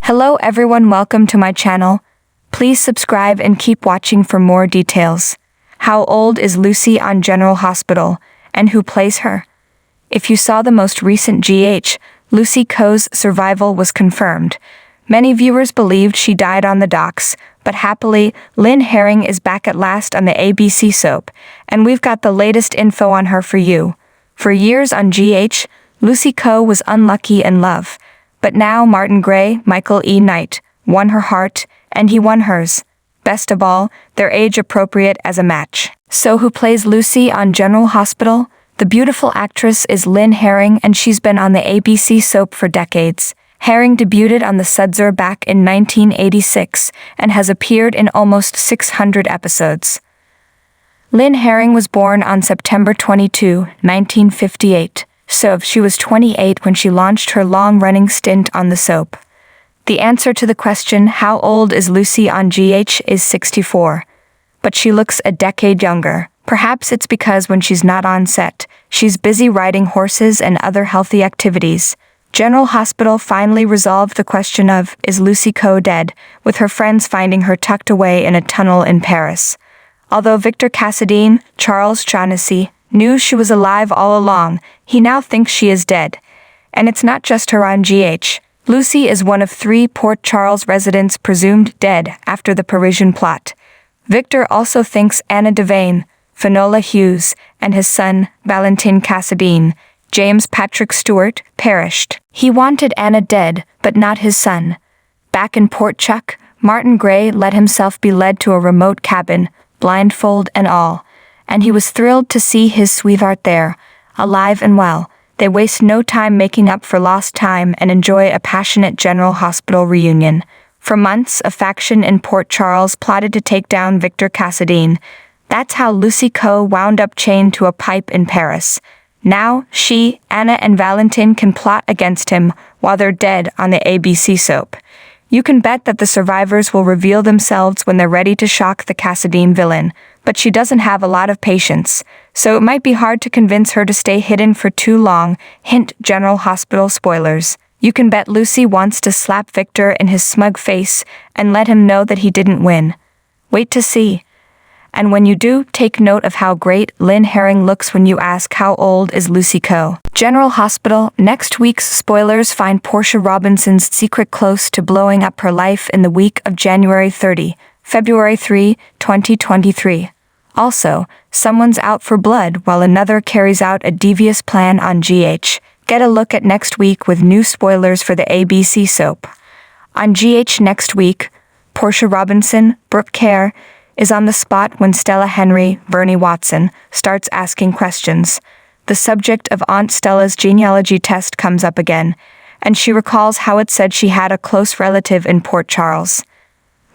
Hello everyone, welcome to my channel. Please subscribe and keep watching for more details. How old is Lucy on General Hospital, and who plays her? If you saw the most recent GH, Lucy Coe's survival was confirmed. Many viewers believed she died on the docks, but happily, Lynn Herring is back at last on the ABC soap, and we've got the latest info on her for you. For years on GH, Lucy Coe was unlucky in love. But now Martin Gray, Michael E. Knight, won her heart, and he won hers. Best of all, they're age-appropriate as a match. So who plays Lucy on General Hospital? The beautiful actress is Lynn Herring, and she's been on the ABC soap for decades. Herring debuted on the Sudsur back in 1986 and has appeared in almost 600 episodes. Lynn Herring was born on September 22, 1958. So she was 28 when she launched her long-running stint on the soap. The answer to the question, how old is Lucy on GH, is 64. But she looks a decade younger. Perhaps it's because when she's not on set, she's busy riding horses and other healthy activities. General Hospital finally resolved the question of, is Lucy Coe dead, with her friends finding her tucked away in a tunnel in Paris. Although Victor Cassadine, Charles Shaughnessy, knew she was alive all along, he now thinks she is dead. And it's not just her on GH. Lucy is one of 3 Port Charles residents presumed dead after the Parisian plot. Victor also thinks Anna Devane, Finola Hughes, and his son, Valentin Cassadine, James Patrick Stewart, perished. He wanted Anna dead, but not his son. Back in Port Chuck, Martin Gray let himself be led to a remote cabin, blindfold and all. And he was thrilled to see his sweetheart there, alive and well. They waste no time making up for lost time and enjoy a passionate General Hospital reunion. For months, a faction in Port Charles plotted to take down Victor Cassadine. That's how Lucy Coe wound up chained to a pipe in Paris. Now, she, Anna, and Valentin can plot against him while they're dead on the ABC soap. You can bet that the survivors will reveal themselves when they're ready to shock the Cassadine villain. But she doesn't have a lot of patience, so it might be hard to convince her to stay hidden for too long. Hint: General Hospital spoilers. You can bet Lucy wants to slap Victor in his smug face and let him know that he didn't win. Wait to see. And when you do, take note of how great Lynn Herring looks when you ask how old is Lucy Coe. General Hospital, next week's spoilers find Portia Robinson's secret close to blowing up her life in the week of January 30, February 3, 2023. Also, someone's out for blood while another carries out a devious plan on GH. Get a look at next week with new spoilers for the ABC soap. On GH next week, Portia Robinson, Brooke Kerr, is on the spot when Stella Henry, Bernie Watson, starts asking questions. The subject of Aunt Stella's genealogy test comes up again, and she recalls how it said she had a close relative in Port Charles.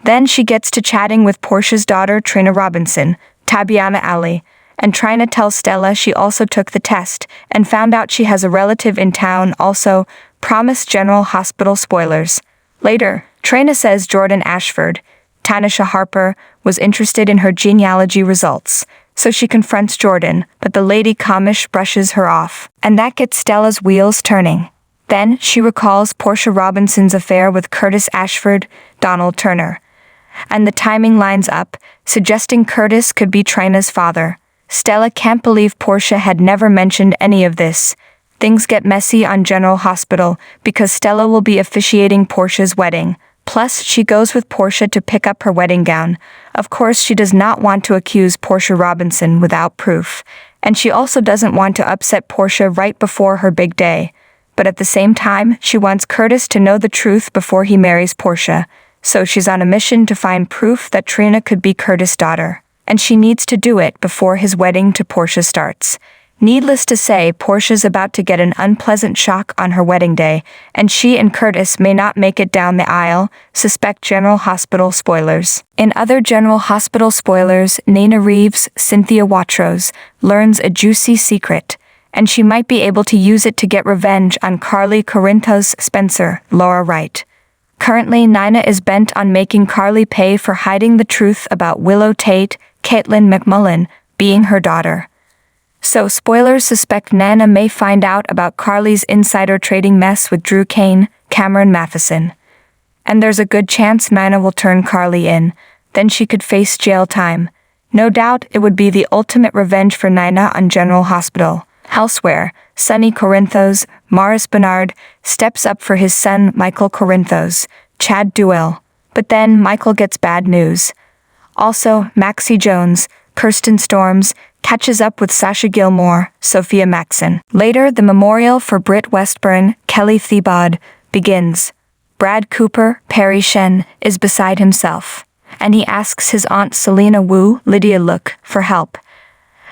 Then she gets to chatting with Portia's daughter Trina Robinson, Tabiana Ali, and trying to tell Stella she also took the test and found out she has a relative in town also. Promise General Hospital spoilers. Later, Trina says Jordan Ashford, Tanisha Harper, was interested in her genealogy results, so she confronts Jordan, but the Lady Comish brushes her off, and that gets Stella's wheels turning. Then she recalls Portia Robinson's affair with Curtis Ashford, Donald Turner. And the timing lines up, suggesting Curtis could be Trina's father. Stella can't believe Portia had never mentioned any of this. Things get messy on General Hospital because Stella will be officiating Portia's wedding. Plus, she goes with Portia to pick up her wedding gown. Of course, she does not want to accuse Portia Robinson without proof. And she also doesn't want to upset Portia right before her big day. But at the same time, she wants Curtis to know the truth before he marries Portia. So she's on a mission to find proof that Trina could be Curtis' daughter, and she needs to do it before his wedding to Portia starts. Needless to say, Portia's about to get an unpleasant shock on her wedding day, and she and Curtis may not make it down the aisle. Suspect General Hospital spoilers. In other General Hospital spoilers, Nina Reeves, Cynthia Watros, learns a juicy secret, and she might be able to use it to get revenge on Carly Corinthos Spencer, Laura Wright. Currently, Nina is bent on making Carly pay for hiding the truth about Willow Tate, Caitlin McMullen, being her daughter. So spoilers suspect Nana may find out about Carly's insider trading mess with Drew Kane, Cameron Matheson. And there's a good chance Nina will turn Carly in, then she could face jail time. No doubt it would be the ultimate revenge for Nina on General Hospital. Elsewhere, Sonny Corinthos, Maurice Bernard, steps up for his son Michael Corinthos, Chad Duell. But then Michael gets bad news. Also, Maxie Jones, Kirsten Storms, catches up with Sasha Gilmore, Sophia Maxson. Later, the memorial for Britt Westburn, Kelly Thiebaud, begins. Brad Cooper, Perry Shen, is beside himself, and he asks his aunt Selena Wu, Lydia Look, for help.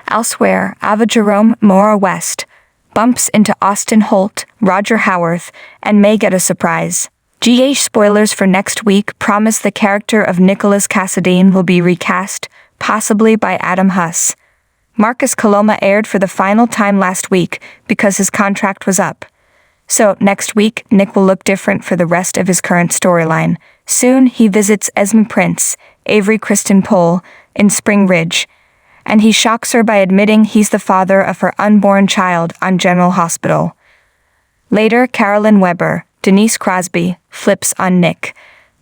Elsewhere, Ava Jerome, Maura West, bumps into Austin Holt, Roger Howarth, and may get a surprise. GH spoilers for next week promise the character of Nicholas Cassadine will be recast, possibly by Adam Huss. Marcus Coloma aired for the final time last week because his contract was up. So next week, Nick will look different for the rest of his current storyline. Soon, he visits Esme Prince, Avery Kristen Pohl, in Spring Ridge, and he shocks her by admitting he's the father of her unborn child on General Hospital. Later, Carolyn Weber, Denise Crosby, flips on Nick.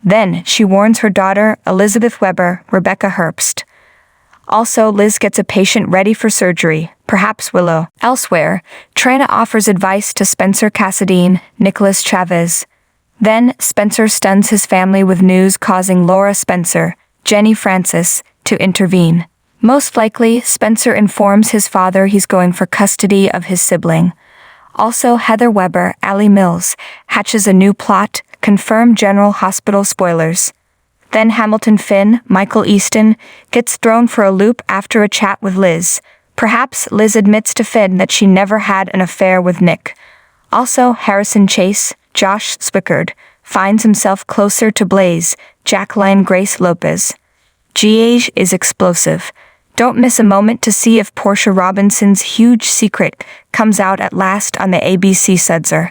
Then, she warns her daughter, Elizabeth Weber, Rebecca Herbst. Also, Liz gets a patient ready for surgery, perhaps Willow. Elsewhere, Trina offers advice to Spencer Cassadine, Nicholas Chavez. Then, Spencer stuns his family with news causing Laura Spencer, Jenny Francis, to intervene. Most likely, Spencer informs his father he's going for custody of his sibling. Also, Heather Weber, Allie Mills, hatches a new plot, confirm General Hospital spoilers. Then Hamilton Finn, Michael Easton, gets thrown for a loop after a chat with Liz. Perhaps Liz admits to Finn that she never had an affair with Nick. Also, Harrison Chase, Josh Swickard, finds himself closer to Blaze, Jacqueline Grace Lopez. GH is explosive. Don't miss a moment to see if Portia Robinson's huge secret comes out at last on the ABC Sudzer.